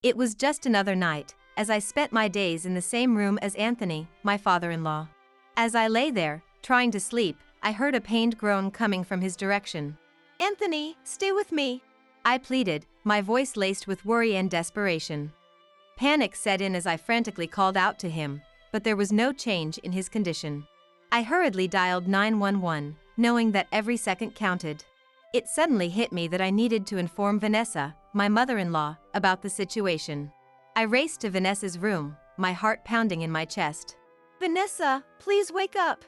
It was just another night, as I spent my days in the same room as Anthony, my father-in-law. As I lay there, trying to sleep, I heard a pained groan coming from his direction. "Anthony, stay with me," I pleaded, my voice laced with worry and desperation. Panic set in as I frantically called out to him, but there was no change in his condition. I hurriedly dialed 911, knowing that every second counted. It suddenly hit me that I needed to inform Vanessa, my mother-in-law, about the situation. I raced to Vanessa's room, my heart pounding in my chest. "Vanessa, please wake up.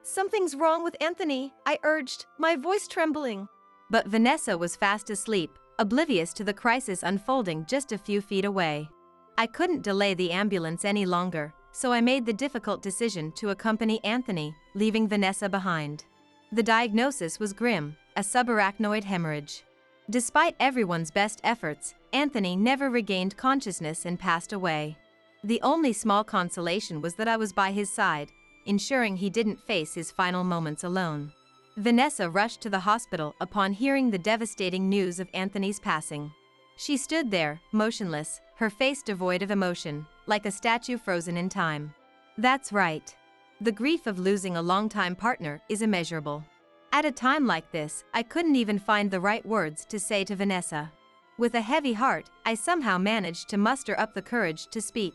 Something's wrong with Anthony," I urged, my voice trembling. But Vanessa was fast asleep, oblivious to the crisis unfolding just a few feet away. I couldn't delay the ambulance any longer, so I made the difficult decision to accompany Anthony, leaving Vanessa behind. The diagnosis was grim, a subarachnoid hemorrhage. Despite everyone's best efforts, Anthony never regained consciousness and passed away. The only small consolation was that I was by his side, ensuring he didn't face his final moments alone. Vanessa rushed to the hospital upon hearing the devastating news of Anthony's passing. She stood there, motionless, her face devoid of emotion, like a statue frozen in time. That's right. The grief of losing a longtime partner is immeasurable. At a time like this, I couldn't even find the right words to say to Vanessa. With a heavy heart, I somehow managed to muster up the courage to speak.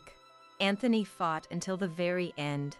Anthony fought until the very end.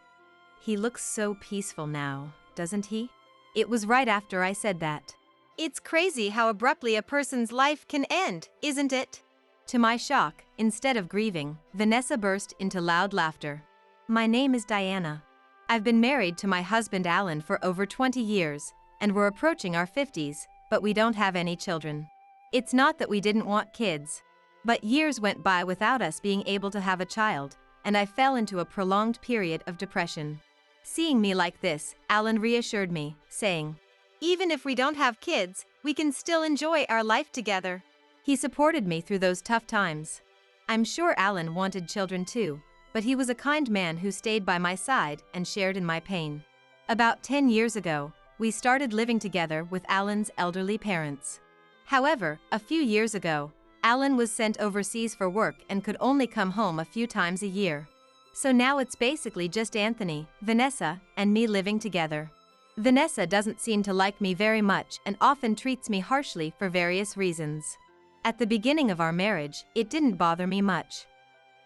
He looks so peaceful now, doesn't he? It was right after I said that. It's crazy how abruptly a person's life can end, isn't it? To my shock, instead of grieving, Vanessa burst into loud laughter. My name is Diana. I've been married to my husband Alan for over 20 years, and we're approaching our 50s, but we don't have any children. It's not that we didn't want kids, but years went by without us being able to have a child, and I fell into a prolonged period of depression. Seeing me like this, Alan reassured me, saying, "Even if we don't have kids, we can still enjoy our life together." He supported me through those tough times. I'm sure Alan wanted children too, but he was a kind man who stayed by my side and shared in my pain. About 10 years ago, we started living together with Alan's elderly parents. However, a few years ago, Alan was sent overseas for work and could only come home a few times a year. So now it's basically just Anthony, Vanessa, and me living together. Vanessa doesn't seem to like me very much and often treats me harshly for various reasons. At the beginning of our marriage, it didn't bother me much.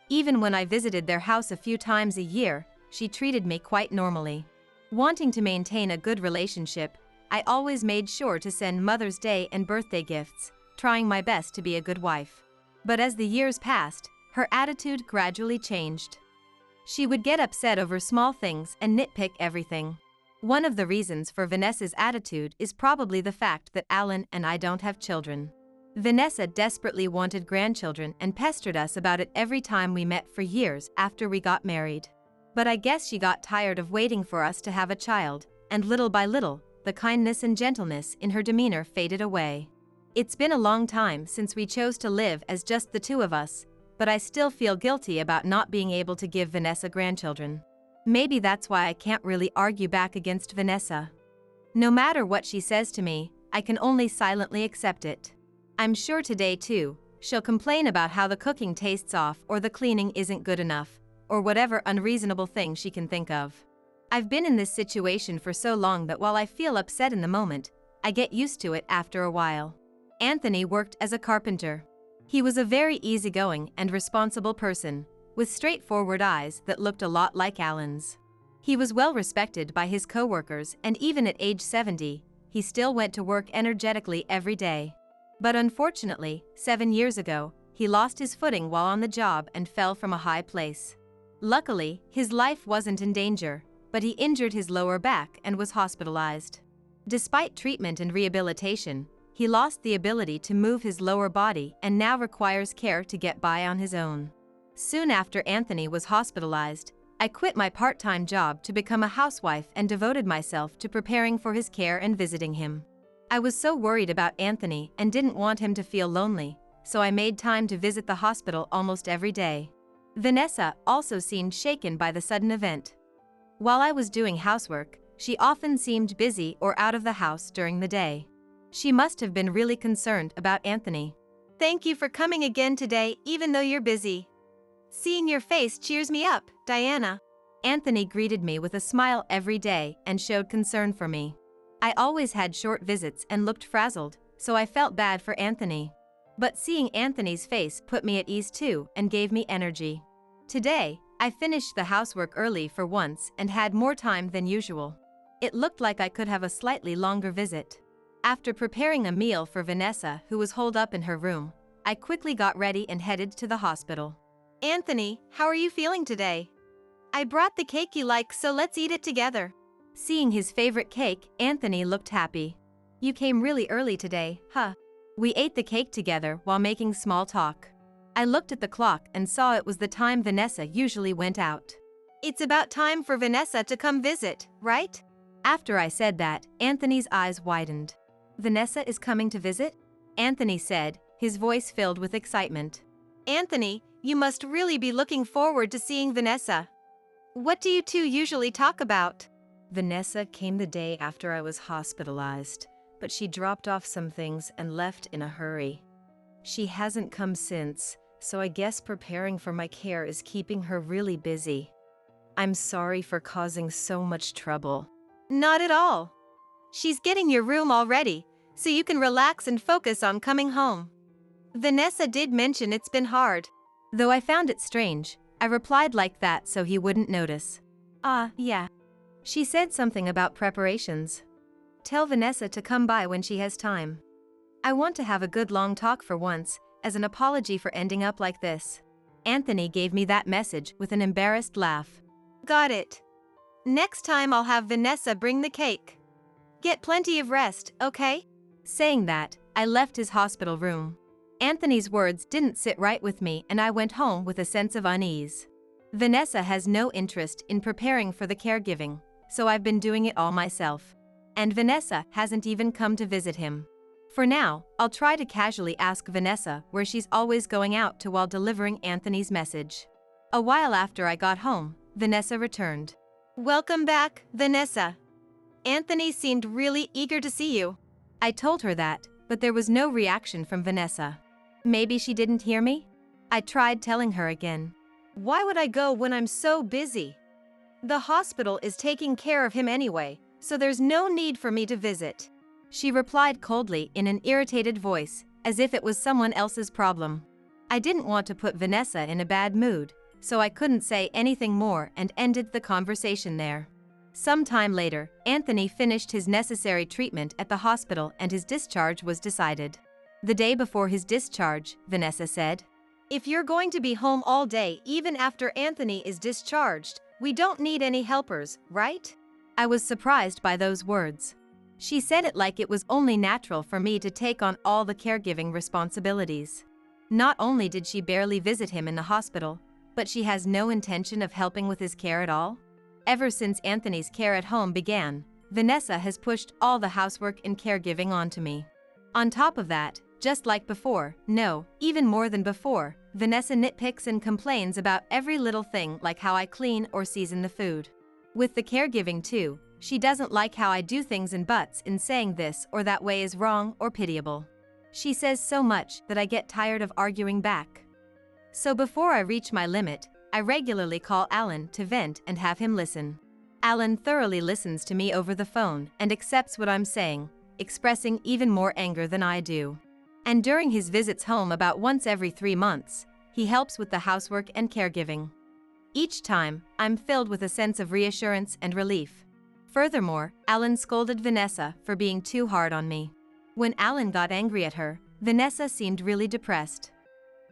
Even when I visited their house a few times a year, she treated me quite normally. Wanting to maintain a good relationship, I always made sure to send Mother's Day and birthday gifts, trying my best to be a good wife. But as the years passed, her attitude gradually changed. She would get upset over small things and nitpick everything. One of the reasons for Vanessa's attitude is probably the fact that Alan and I don't have children. Vanessa desperately wanted grandchildren and pestered us about it every time we met for years after we got married. But I guess she got tired of waiting for us to have a child, and little by little, the kindness and gentleness in her demeanor faded away. It's been a long time since we chose to live as just the two of us, but I still feel guilty about not being able to give Vanessa grandchildren. Maybe that's why I can't really argue back against Vanessa. No matter what she says to me, I can only silently accept it. I'm sure today too, she'll complain about how the cooking tastes off or the cleaning isn't good enough, or whatever unreasonable thing she can think of. I've been in this situation for so long that while I feel upset in the moment, I get used to it after a while. Anthony worked as a carpenter. He was a very easygoing and responsible person, with straightforward eyes that looked a lot like Alan's. He was well respected by his co-workers, and even at age 70, he still went to work energetically every day. But unfortunately, 7 years ago, he lost his footing while on the job and fell from a high place. Luckily, his life wasn't in danger, but he injured his lower back and was hospitalized. Despite treatment and rehabilitation, he lost the ability to move his lower body and now requires care to get by on his own. Soon after Anthony was hospitalized, I quit my part-time job to become a housewife and devoted myself to preparing for his care and visiting him. I was so worried about Anthony and didn't want him to feel lonely, so I made time to visit the hospital almost every day. Vanessa also seemed shaken by the sudden event. While I was doing housework, she often seemed busy or out of the house during the day. She must have been really concerned about Anthony. Thank you for coming again today, even though you're busy. Seeing your face cheers me up, Diana. Anthony greeted me with a smile every day and showed concern for me. I always had short visits and looked frazzled, so I felt bad for Anthony. But seeing Anthony's face put me at ease too and gave me energy. Today, I finished the housework early for once and had more time than usual. It looked like I could have a slightly longer visit. After preparing a meal for Vanessa, who was holed up in her room, I quickly got ready and headed to the hospital. Anthony, how are you feeling today? I brought the cake you like, so let's eat it together. Seeing his favorite cake, Anthony looked happy. You came really early today, huh? We ate the cake together while making small talk. I looked at the clock and saw it was the time Vanessa usually went out. It's about time for Vanessa to come visit, right? After I said that, Anthony's eyes widened. Vanessa is coming to visit? Anthony said, his voice filled with excitement. Anthony, you must really be looking forward to seeing Vanessa. What do you two usually talk about? Vanessa came the day after I was hospitalized, but she dropped off some things and left in a hurry. She hasn't come since, so I guess preparing for my care is keeping her really busy. I'm sorry for causing so much trouble. Not at all. She's getting your room all ready, so you can relax and focus on coming home. Vanessa did mention it's been hard. Though I found it strange, I replied like that so he wouldn't notice. Yeah. She said something about preparations. Tell Vanessa to come by when she has time. I want to have a good long talk for once, as an apology for ending up like this. Anthony gave me that message with an embarrassed laugh. Got it. Next time I'll have Vanessa bring the cake. Get plenty of rest, okay? Saying that, I left his hospital room. Anthony's words didn't sit right with me and I went home with a sense of unease. Vanessa has no interest in preparing for the caregiving, so I've been doing it all myself. And Vanessa hasn't even come to visit him. For now, I'll try to casually ask Vanessa where she's always going out to while delivering Anthony's message. A while after I got home, Vanessa returned. Welcome back, Vanessa. Anthony seemed really eager to see you. I told her that, but there was no reaction from Vanessa. Maybe she didn't hear me? I tried telling her again. Why would I go when I'm so busy? The hospital is taking care of him anyway, so there's no need for me to visit. She replied coldly in an irritated voice, as if it was someone else's problem. I didn't want to put Vanessa in a bad mood, so I couldn't say anything more and ended the conversation there. Some time later, Anthony finished his necessary treatment at the hospital and his discharge was decided. The day before his discharge, Vanessa said, If you're going to be home all day even after Anthony is discharged, we don't need any helpers, right? I was surprised by those words. She said it like it was only natural for me to take on all the caregiving responsibilities. Not only did she barely visit him in the hospital, but she has no intention of helping with his care at all. Ever since Anthony's care at home began, Vanessa has pushed all the housework and caregiving onto me. On top of that, just like before, no, even more than before, Vanessa nitpicks and complains about every little thing like how I clean or season the food. With the caregiving too, she doesn't like how I do things and butts in saying this or that way is wrong or pitiable. She says so much that I get tired of arguing back. So before I reach my limit, I regularly call Alan to vent and have him listen. Alan thoroughly listens to me over the phone and accepts what I'm saying, expressing even more anger than I do. And during his visits home about once every 3 months, he helps with the housework and caregiving. Each time, I'm filled with a sense of reassurance and relief. Furthermore, Alan scolded Vanessa for being too hard on me. When Alan got angry at her, Vanessa seemed really depressed.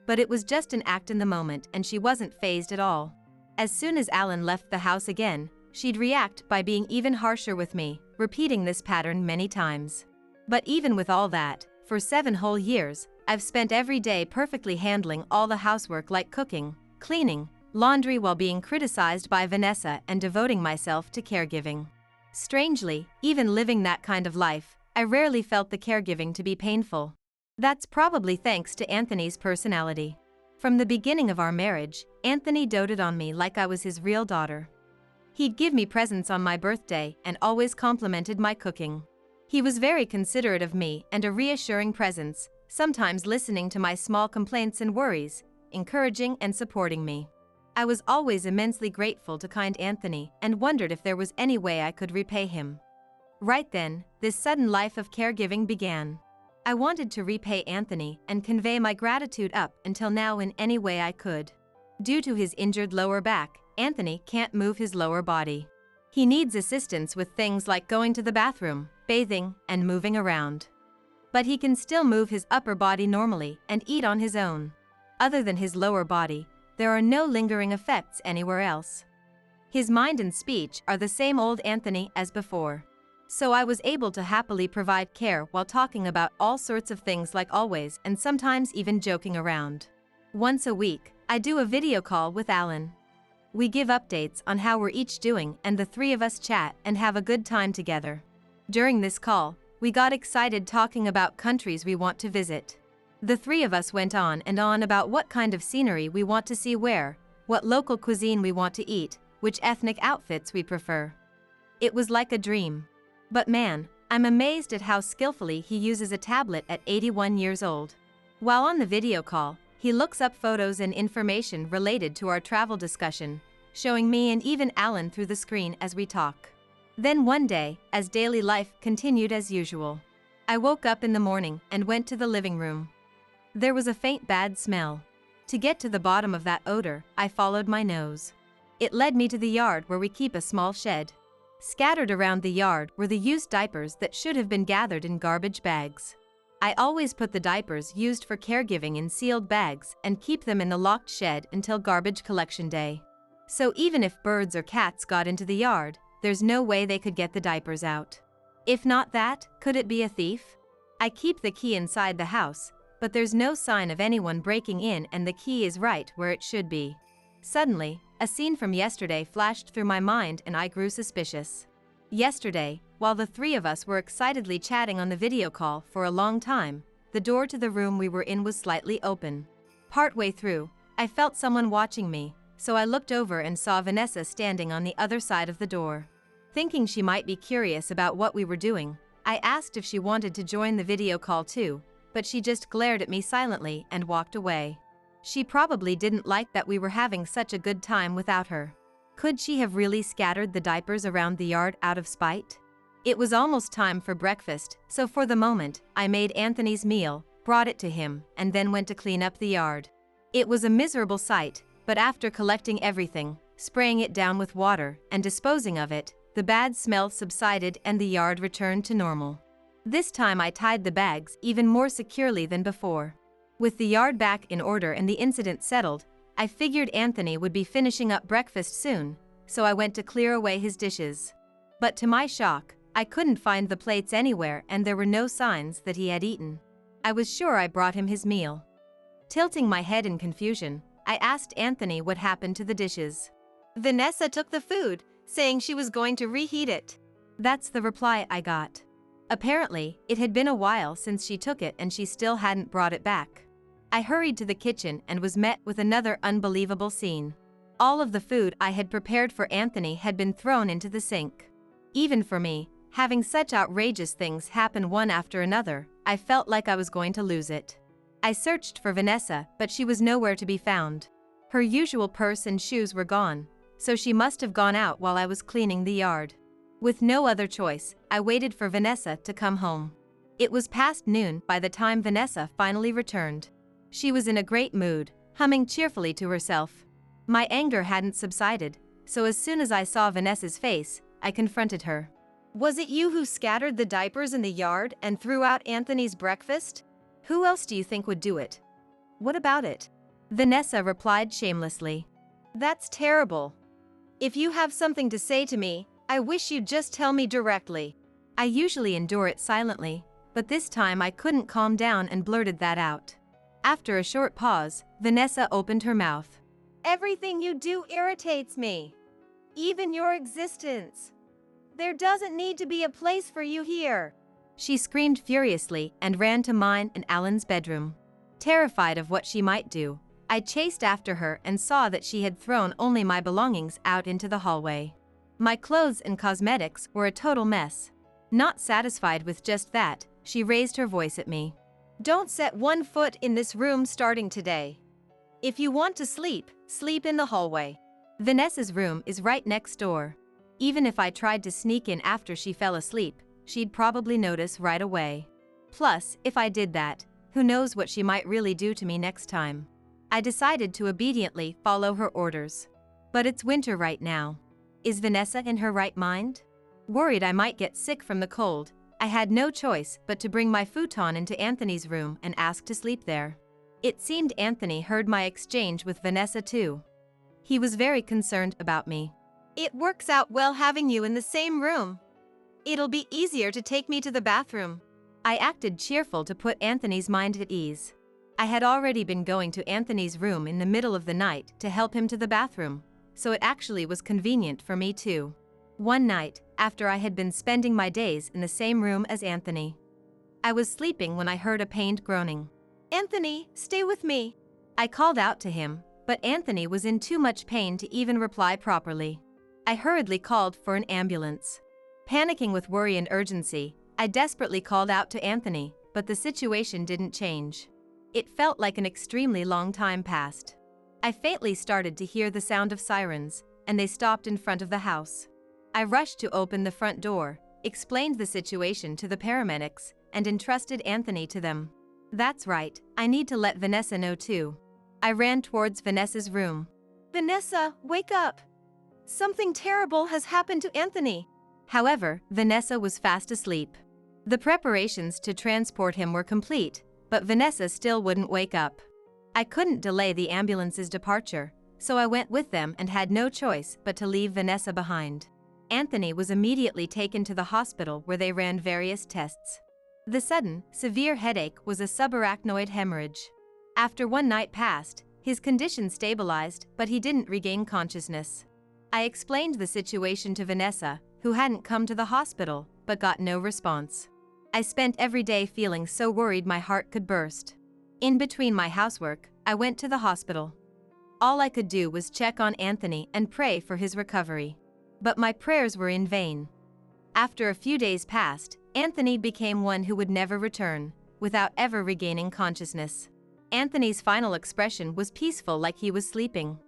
But it was just an act in the moment and she wasn't fazed at all. As soon as Alan left the house again, she'd react by being even harsher with me, repeating this pattern many times. But even with all that, for 7 whole years, I've spent every day perfectly handling all the housework like cooking, cleaning, laundry while being criticized by Vanessa and devoting myself to caregiving. Strangely, even living that kind of life, I rarely felt the caregiving to be painful. That's probably thanks to Anthony's personality. From the beginning of our marriage, Anthony doted on me like I was his real daughter. He'd give me presents on my birthday and always complimented my cooking. He was very considerate of me and a reassuring presence, sometimes listening to my small complaints and worries, encouraging and supporting me. I was always immensely grateful to kind Anthony and wondered if there was any way I could repay him. Right then, this sudden life of caregiving began. I wanted to repay Anthony and convey my gratitude up until now in any way I could. Due to his injured lower back, Anthony can't move his lower body. He needs assistance with things like going to the bathroom, bathing, and moving around. But he can still move his upper body normally and eat on his own. Other than his lower body, there are no lingering effects anywhere else. His mind and speech are the same old Anthony as before. So I was able to happily provide care while talking about all sorts of things like always and sometimes even joking around. Once a week, I do a video call with Alan. We give updates on how we're each doing and the three of us chat and have a good time together. During this call, we got excited talking about countries we want to visit. The three of us went on and on about what kind of scenery we want to see where, what local cuisine we want to eat, which ethnic outfits we prefer. It was like a dream. But man, I'm amazed at how skillfully he uses a tablet at 81 years old. While on the video call, he looks up photos and information related to our travel discussion, showing me and even Alan through the screen as we talk. Then one day, as daily life continued as usual, I woke up in the morning and went to the living room. There was a faint bad smell. To get to the bottom of that odor, I followed my nose. It led me to the yard where we keep a small shed. Scattered around the yard were the used diapers that should have been gathered in garbage bags. I always put the diapers used for caregiving in sealed bags and keep them in the locked shed until garbage collection day. So even if birds or cats got into the yard, there's no way they could get the diapers out. If not that, could it be a thief? I keep the key inside the house, but there's no sign of anyone breaking in and the key is right where it should be. Suddenly, a scene from yesterday flashed through my mind and I grew suspicious. Yesterday, while the three of us were excitedly chatting on the video call for a long time, the door to the room we were in was slightly open. Partway through, I felt someone watching me, so I looked over and saw Vanessa standing on the other side of the door. Thinking she might be curious about what we were doing, I asked if she wanted to join the video call too, but she just glared at me silently and walked away. She probably didn't like that we were having such a good time without her. Could she have really scattered the diapers around the yard out of spite? It was almost time for breakfast, so for the moment, I made Anthony's meal, brought it to him, and then went to clean up the yard. It was a miserable sight, but after collecting everything, spraying it down with water, and disposing of it, the bad smell subsided and the yard returned to normal. This time I tied the bags even more securely than before. With the yard back in order and the incident settled, I figured Anthony would be finishing up breakfast soon, so I went to clear away his dishes. But to my shock, I couldn't find the plates anywhere and there were no signs that he had eaten. I was sure I brought him his meal. Tilting my head in confusion, I asked Anthony what happened to the dishes. Vanessa took the food, saying she was going to reheat it. That's the reply I got. Apparently, it had been a while since she took it and she still hadn't brought it back. I hurried to the kitchen and was met with another unbelievable scene. All of the food I had prepared for Anthony had been thrown into the sink. Even for me, having such outrageous things happen one after another, I felt like I was going to lose it. I searched for Vanessa, but she was nowhere to be found. Her usual purse and shoes were gone, so she must have gone out while I was cleaning the yard. With no other choice, I waited for Vanessa to come home. It was past noon by the time Vanessa finally returned. She was in a great mood, humming cheerfully to herself. My anger hadn't subsided, so as soon as I saw Vanessa's face, I confronted her. Was it you who scattered the diapers in the yard and threw out Anthony's breakfast? Who else do you think would do it? What about it? Vanessa replied shamelessly. That's terrible. If you have something to say to me, I wish you'd just tell me directly. I usually endure it silently, but this time I couldn't calm down and blurted that out. After a short pause, Vanessa opened her mouth. Everything you do irritates me. Even your existence. There doesn't need to be a place for you here. She screamed furiously and ran to mine and Alan's bedroom. Terrified of what she might do, I chased after her and saw that she had thrown only my belongings out into the hallway. My clothes and cosmetics were a total mess. Not satisfied with just that, she raised her voice at me. Don't set one foot in this room starting today. If you want to sleep, sleep in the hallway. Vanessa's room is right next door. Even if I tried to sneak in after she fell asleep, she'd probably notice right away. Plus, if I did that, who knows what she might really do to me next time. I decided to obediently follow her orders. But it's winter right now. Is Vanessa in her right mind? Worried I might get sick from the cold, I had no choice but to bring my futon into Anthony's room and ask to sleep there. It seemed Anthony heard my exchange with Vanessa too. He was very concerned about me. It works out well having you in the same room. It'll be easier to take me to the bathroom. I acted cheerful to put Anthony's mind at ease. I had already been going to Anthony's room in the middle of the night to help him to the bathroom, so it actually was convenient for me too. One night, after I had been spending my days in the same room as Anthony, I was sleeping when I heard a pained groaning. Anthony, stay with me. I called out to him, but Anthony was in too much pain to even reply properly. I hurriedly called for an ambulance. Panicking with worry and urgency, I desperately called out to Anthony, but the situation didn't change. It felt like an extremely long time passed. I faintly started to hear the sound of sirens, and they stopped in front of the house. I rushed to open the front door, explained the situation to the paramedics, and entrusted Anthony to them. That's right, I need to let Vanessa know too. I ran towards Vanessa's room. Vanessa, wake up! Something terrible has happened to Anthony. However, Vanessa was fast asleep. The preparations to transport him were complete, but Vanessa still wouldn't wake up. I couldn't delay the ambulance's departure, so I went with them and had no choice but to leave Vanessa behind. Anthony was immediately taken to the hospital where they ran various tests. The sudden, severe headache was a subarachnoid hemorrhage. After one night passed, his condition stabilized, but he didn't regain consciousness. I explained the situation to Vanessa, who hadn't come to the hospital, but got no response. I spent every day feeling so worried my heart could burst. In between my housework, I went to the hospital. All I could do was check on Anthony and pray for his recovery. But my prayers were in vain. After a few days passed, Anthony became one who would never return, without ever regaining consciousness. Anthony's final expression was peaceful, like he was sleeping.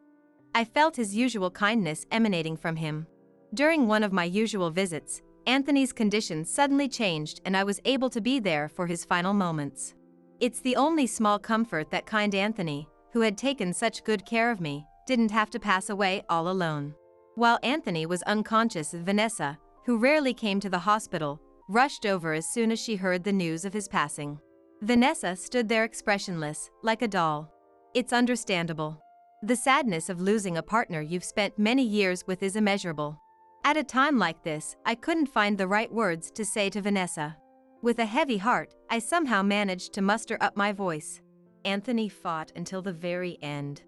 I felt his usual kindness emanating from him. During one of my usual visits, Anthony's condition suddenly changed and I was able to be there for his final moments. It's the only small comfort that kind Anthony, who had taken such good care of me, didn't have to pass away all alone. While Anthony was unconscious, Vanessa, who rarely came to the hospital, rushed over as soon as she heard the news of his passing. Vanessa stood there expressionless, like a doll. It's understandable. The sadness of losing a partner you've spent many years with is immeasurable. At a time like this, I couldn't find the right words to say to Vanessa. With a heavy heart, I somehow managed to muster up my voice. Anthony fought until the very end.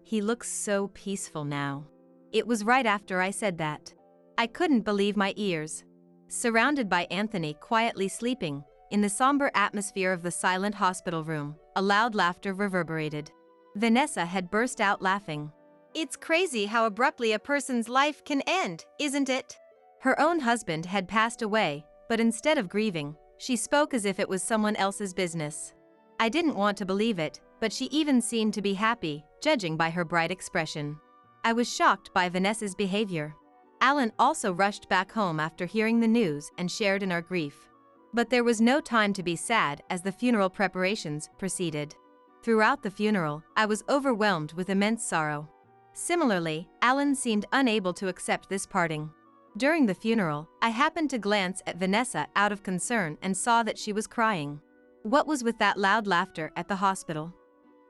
He looks so peaceful now. It was right after I said that. I couldn't believe my ears. Surrounded by Anthony quietly sleeping, in the somber atmosphere of the silent hospital room, a loud laughter reverberated. Vanessa had burst out laughing. It's crazy how abruptly a person's life can end, isn't it? Her own husband had passed away, but instead of grieving, she spoke as if it was someone else's business. I didn't want to believe it, but she even seemed to be happy, judging by her bright expression. I was shocked by Vanessa's behavior. Alan also rushed back home after hearing the news and shared in our grief. But there was no time to be sad as the funeral preparations proceeded. Throughout the funeral, I was overwhelmed with immense sorrow. Similarly, Alan seemed unable to accept this parting. During the funeral, I happened to glance at Vanessa out of concern and saw that she was crying. What was with that loud laughter at the hospital?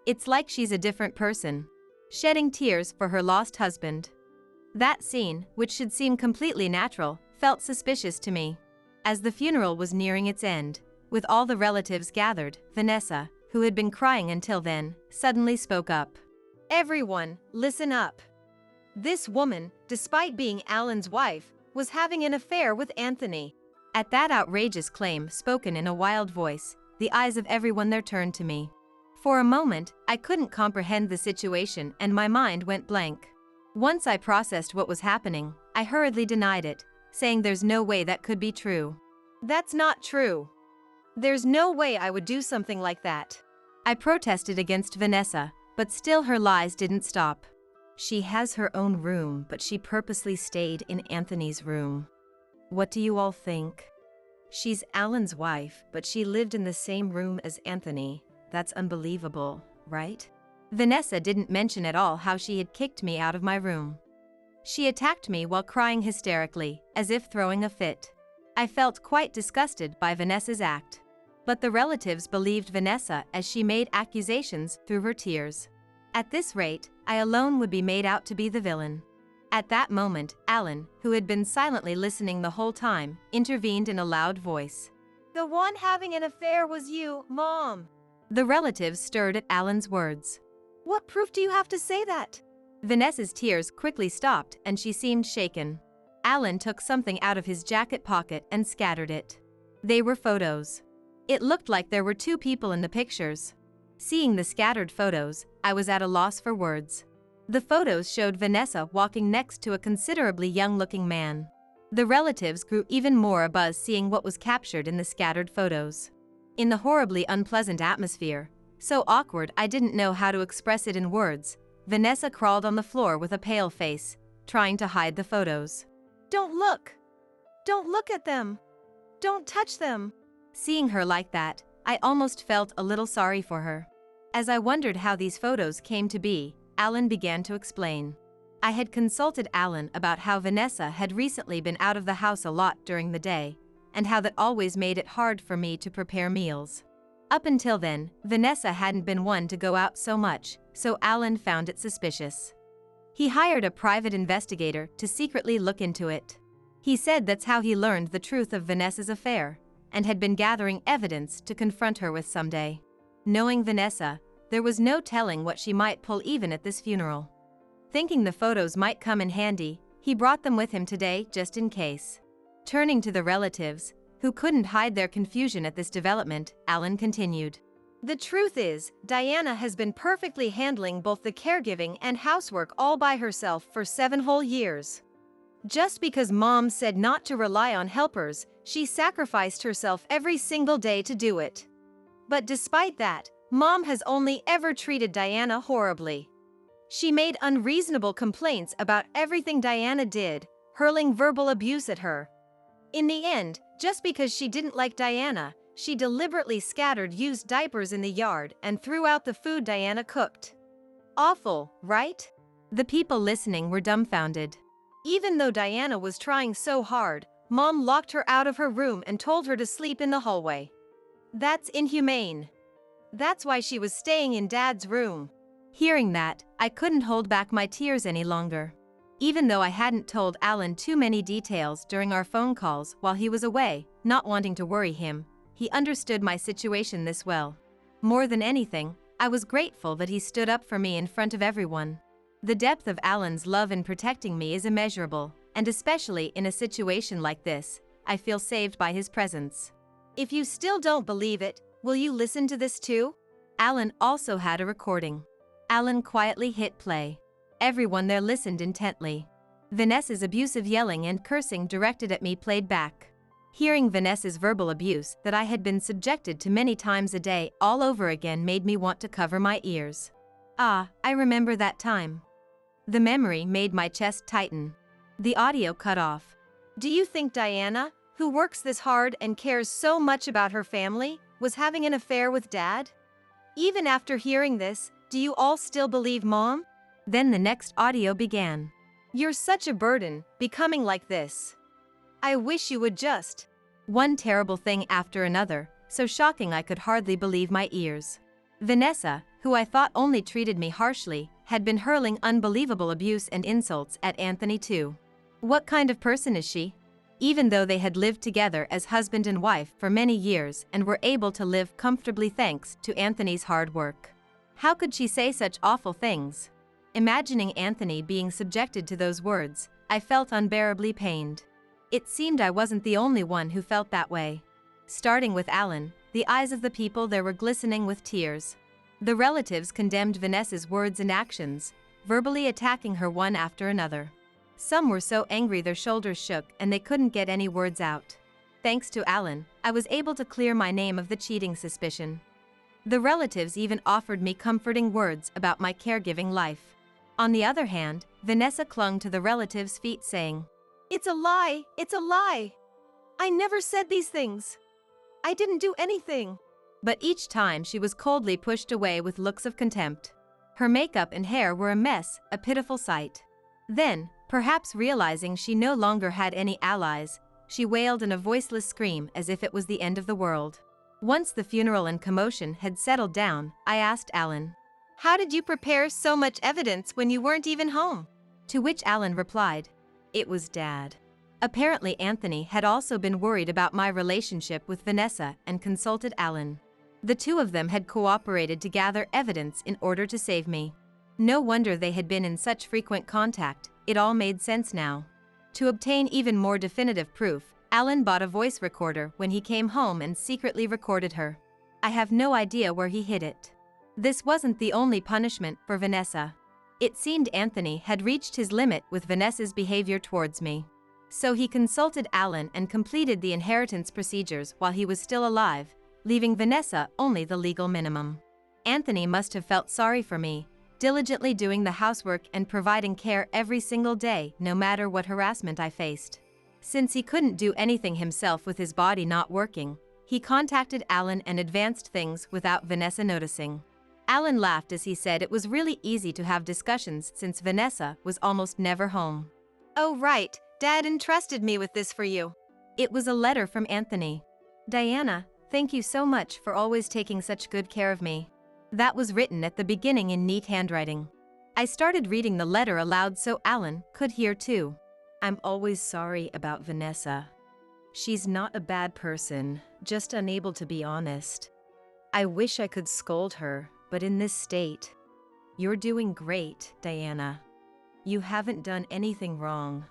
It's like she's a different person, shedding tears for her lost husband. That scene, which should seem completely natural, felt suspicious to me. As the funeral was nearing its end, with all the relatives gathered, Vanessa, who had been crying until then, suddenly spoke up. Everyone, listen up. This woman, despite being Alan's wife, was having an affair with Anthony. At that outrageous claim spoken in a wild voice, the eyes of everyone there turned to me. For a moment, I couldn't comprehend the situation and my mind went blank. Once I processed what was happening, I hurriedly denied it, saying there's no way that could be true. That's not true. There's no way I would do something like that. I protested against Vanessa, but still her lies didn't stop. She has her own room, but she purposely stayed in Anthony's room. What do you all think? She's Alan's wife, but she lived in the same room as Anthony. That's unbelievable, right? Vanessa didn't mention at all how she had kicked me out of my room. She attacked me while crying hysterically, as if throwing a fit. I felt quite disgusted by Vanessa's act. But the relatives believed Vanessa as she made accusations through her tears. At this rate, I alone would be made out to be the villain. At that moment, Alan, who had been silently listening the whole time, intervened in a loud voice. The one having an affair was you, Mom. The relatives stirred at Alan's words. What proof do you have to say that? Vanessa's tears quickly stopped and she seemed shaken. Alan took something out of his jacket pocket and scattered it. They were photos. It looked like there were two people in the pictures. Seeing the scattered photos, I was at a loss for words. The photos showed Vanessa walking next to a considerably young-looking man. The relatives grew even more abuzz seeing what was captured in the scattered photos. In the horribly unpleasant atmosphere, so awkward I didn't know how to express it in words, Vanessa crawled on the floor with a pale face, trying to hide the photos. Don't look! Don't look at them! Don't touch them! Seeing her like that, I almost felt a little sorry for her. As I wondered how these photos came to be, Alan began to explain. I had consulted Alan about how Vanessa had recently been out of the house a lot during the day, and how that always made it hard for me to prepare meals. Up until then, Vanessa hadn't been one to go out so much, so Alan found it suspicious. He hired a private investigator to secretly look into it. He said that's how he learned the truth of Vanessa's affair, and had been gathering evidence to confront her with someday. Knowing Vanessa, there was no telling what she might pull even at this funeral. Thinking the photos might come in handy, he brought them with him today just in case. Turning to the relatives, who couldn't hide their confusion at this development, Alan continued. The truth is, Diana has been perfectly handling both the caregiving and housework all by herself for 7 whole years. Just because Mom said not to rely on helpers, she sacrificed herself every single day to do it. But despite that, Mom has only ever treated Diana horribly. She made unreasonable complaints about everything Diana did, hurling verbal abuse at her. In the end, just because she didn't like Diana, she deliberately scattered used diapers in the yard and threw out the food Diana cooked. Awful, right? The people listening were dumbfounded. Even though Diana was trying so hard, Mom locked her out of her room and told her to sleep in the hallway. That's inhumane. That's why she was staying in Dad's room. Hearing that, I couldn't hold back my tears any longer. Even though I hadn't told Alan too many details during our phone calls while he was away, not wanting to worry him, he understood my situation this well. More than anything, I was grateful that he stood up for me in front of everyone. The depth of Alan's love in protecting me is immeasurable, and especially in a situation like this, I feel saved by his presence. If you still don't believe it, will you listen to this too? Alan also had a recording. Alan quietly hit play. Everyone there listened intently. Vanessa's abusive yelling and cursing directed at me played back. Hearing Vanessa's verbal abuse that I had been subjected to many times a day all over again made me want to cover my ears. Ah, I remember that time. The memory made my chest tighten. The audio cut off. Do you think Diana, who works this hard and cares so much about her family, was having an affair with Dad? Even after hearing this, do you all still believe Mom? Then the next audio began. You're such a burden, becoming like this. I wish you would just. One terrible thing after another, so shocking I could hardly believe my ears. Vanessa, who I thought only treated me harshly, had been hurling unbelievable abuse and insults at Anthony too. What kind of person is she? Even though they had lived together as husband and wife for many years and were able to live comfortably thanks to Anthony's hard work. How could she say such awful things? Imagining Anthony being subjected to those words, I felt unbearably pained. It seemed I wasn't the only one who felt that way. Starting with Alan, the eyes of the people there were glistening with tears. The relatives condemned Vanessa's words and actions, verbally attacking her one after another. Some were so angry their shoulders shook and they couldn't get any words out. Thanks to Alan, I was able to clear my name of the cheating suspicion. The relatives even offered me comforting words about my caregiving life. On the other hand, Vanessa clung to the relatives' feet saying, It's a lie! It's a lie! I never said these things! I didn't do anything! But each time she was coldly pushed away with looks of contempt. Her makeup and hair were a mess, a pitiful sight. Then, perhaps realizing she no longer had any allies, she wailed in a voiceless scream as if it was the end of the world. Once the funeral and commotion had settled down, I asked Alan, How did you prepare so much evidence when you weren't even home? To which Alan replied, It was Dad. Apparently Anthony had also been worried about my relationship with Vanessa and consulted Alan. The two of them had cooperated to gather evidence in order to save me. No wonder they had been in such frequent contact, it all made sense now. To obtain even more definitive proof, Alan bought a voice recorder when he came home and secretly recorded her. I have no idea where he hid it. This wasn't the only punishment for Vanessa. It seemed Anthony had reached his limit with Vanessa's behavior towards me. So he consulted Alan and completed the inheritance procedures while he was still alive, leaving Vanessa only the legal minimum. Anthony must have felt sorry for me, diligently doing the housework and providing care every single day, no matter what harassment I faced. Since he couldn't do anything himself with his body not working, he contacted Alan and advanced things without Vanessa noticing. Alan laughed as he said it was really easy to have discussions since Vanessa was almost never home. Oh right, Dad entrusted me with this for you. It was a letter from Anthony. Diana, thank you so much for always taking such good care of me. That was written at the beginning in neat handwriting. I started reading the letter aloud so Alan could hear too. I'm always sorry about Vanessa. She's not a bad person, just unable to be honest. I wish I could scold her, but in this state. You're doing great, Diana. You haven't done anything wrong.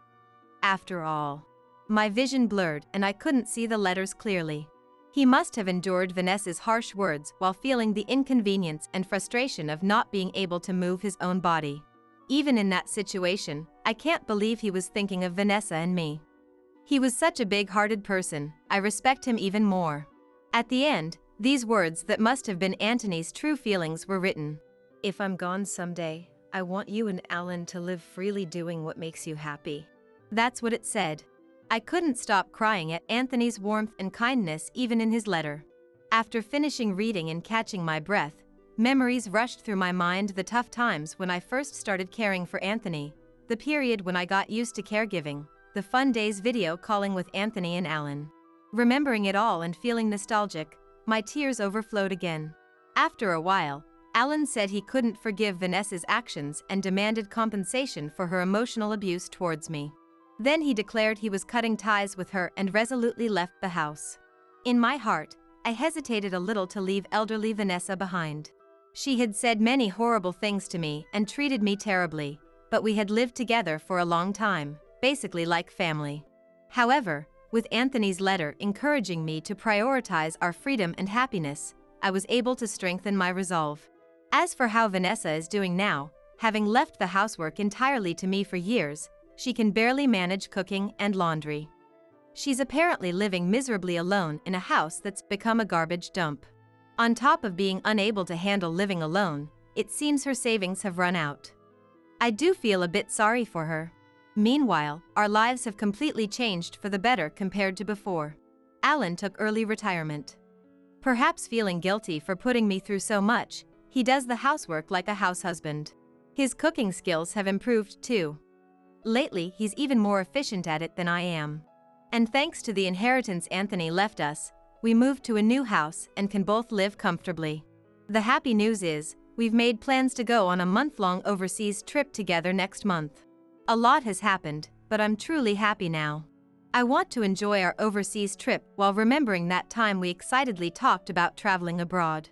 After all, my vision blurred and I couldn't see the letters clearly. He must have endured Vanessa's harsh words while feeling the inconvenience and frustration of not being able to move his own body. Even in that situation, I can't believe he was thinking of Vanessa and me. He was such a big-hearted person, I respect him even more. At the end, these words that must have been Anthony's true feelings were written. If I'm gone someday, I want you and Alan to live freely doing what makes you happy. That's what it said. I couldn't stop crying at Anthony's warmth and kindness even in his letter. After finishing reading and catching my breath, memories rushed through my mind the tough times when I first started caring for Anthony, the period when I got used to caregiving, the fun days video calling with Anthony and Alan. Remembering it all and feeling nostalgic, my tears overflowed again. After a while, Alan said he couldn't forgive Vanessa's actions and demanded compensation for her emotional abuse towards me. Then he declared he was cutting ties with her and resolutely left the house. In my heart, I hesitated a little to leave elderly Vanessa behind. She had said many horrible things to me and treated me terribly, but we had lived together for a long time, basically like family. However, with Anthony's letter encouraging me to prioritize our freedom and happiness, I was able to strengthen my resolve. As for how Vanessa is doing now, having left the housework entirely to me for years, she can barely manage cooking and laundry. She's apparently living miserably alone in a house that's become a garbage dump. On top of being unable to handle living alone, it seems her savings have run out. I do feel a bit sorry for her. Meanwhile, our lives have completely changed for the better compared to before. Alan took early retirement. Perhaps feeling guilty for putting me through so much, he does the housework like a house husband. His cooking skills have improved too. Lately, he's even more efficient at it than I am. And thanks to the inheritance Anthony left us, we moved to a new house and can both live comfortably. The happy news is, we've made plans to go on a month-long overseas trip together next month. A lot has happened, but I'm truly happy now. I want to enjoy our overseas trip while remembering that time we excitedly talked about traveling abroad.